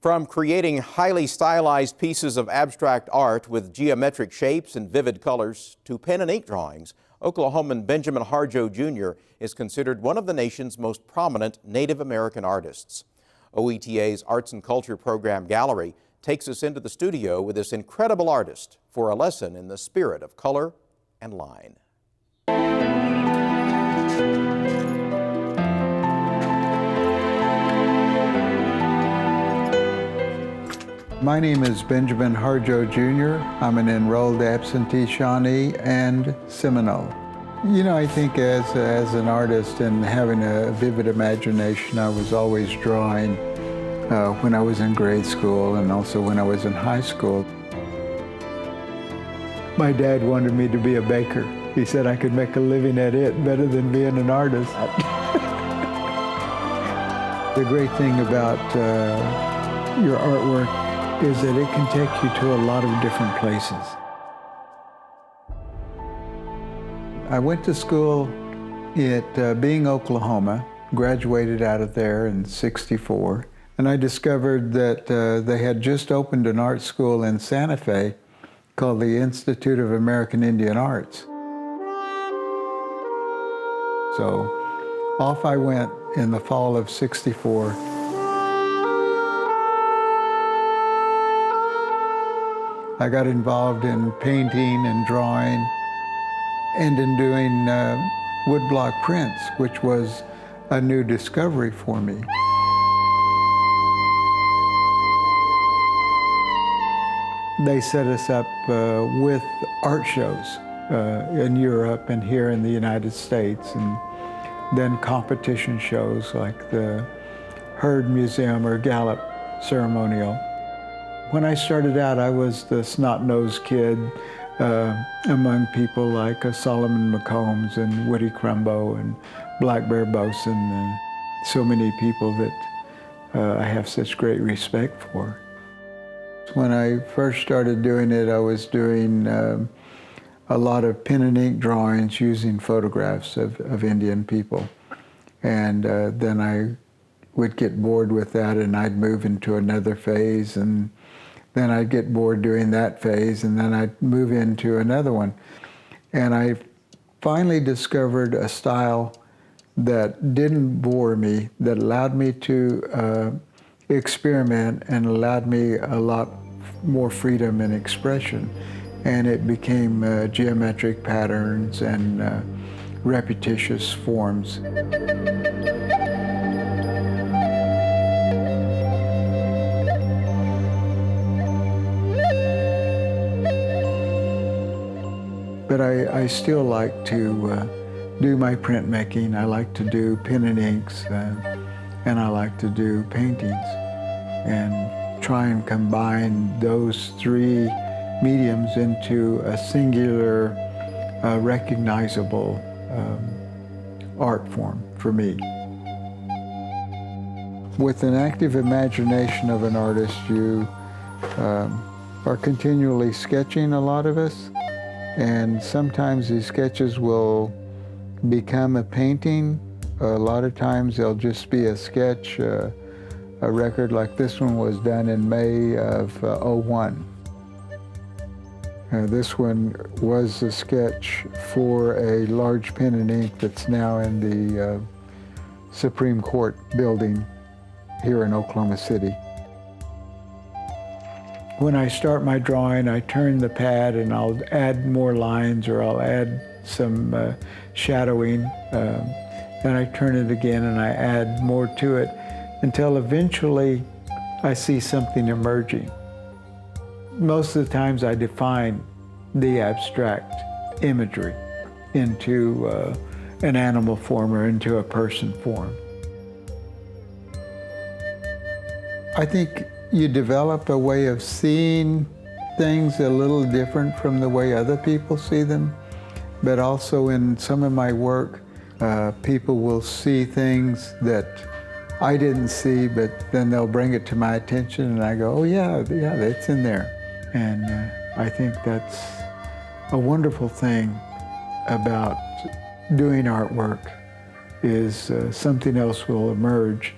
From creating highly stylized pieces of abstract art with geometric shapes and vivid colors to pen and ink drawings, Oklahoman Benjamin Harjo Jr. is considered one of the nation's most prominent Native American artists. OETA's Arts and Culture Program Gallery takes us into the studio with this incredible artist for a lesson in the spirit of color and line. My name is Benjamin Harjo Jr. I'm an enrolled absentee Shawnee and Seminole. You know, I think as an artist and having a vivid imagination, I was always drawing when I was in grade school and also when I was in high school. My dad wanted me to be a baker. He said I could make a living at it better than being an artist. The great thing about your artwork is that it can take you to a lot of different places. I went to school at Being, Oklahoma, graduated out of there in '64, and I discovered that they had just opened an art school in Santa Fe called the Institute of American Indian Arts. So off I went in the fall of '64. I got involved in painting and drawing and in doing woodblock prints, which was a new discovery for me. They set us up with art shows in Europe and here in the United States, and then competition shows like the Herd Museum or Gallup Ceremonial. When I started out, I was the snot-nosed kid among people like Solomon McCombs and Woody Crumbo and Black Bear Bosun and so many people that I have such great respect for. When I first started doing it, I was doing a lot of pen and ink drawings using photographs of Indian people. And then I would get bored with that and I'd move into another phase, and then I'd get bored doing that phase, and then I'd move into another one. And I finally discovered a style that didn't bore me, that allowed me to experiment and allowed me a lot more freedom and expression. And it became geometric patterns and repetitious forms. But I still like to do my printmaking. I like to do pen and inks, and I like to do paintings, and try and combine those three mediums into a singular, recognizable art form for me. With an active imagination of an artist, you are continually sketching, a lot of us. And sometimes these sketches will become a painting. A lot of times they'll just be a sketch. A record like this one was done in May of '01. This one was a sketch for a large pen and ink that's now in the Supreme Court building here in Oklahoma City. When I start my drawing, I turn the pad and I'll add more lines or I'll add some shadowing. Then I turn it again and I add more to it until eventually I see something emerging. Most of the times I define the abstract imagery into an animal form or into a person form. I think you develop a way of seeing things a little different from the way other people see them. But also in some of my work, people will see things that I didn't see, but then they'll bring it to my attention and I go, oh yeah, that's in there. And I think that's a wonderful thing about doing artwork, is something else will emerge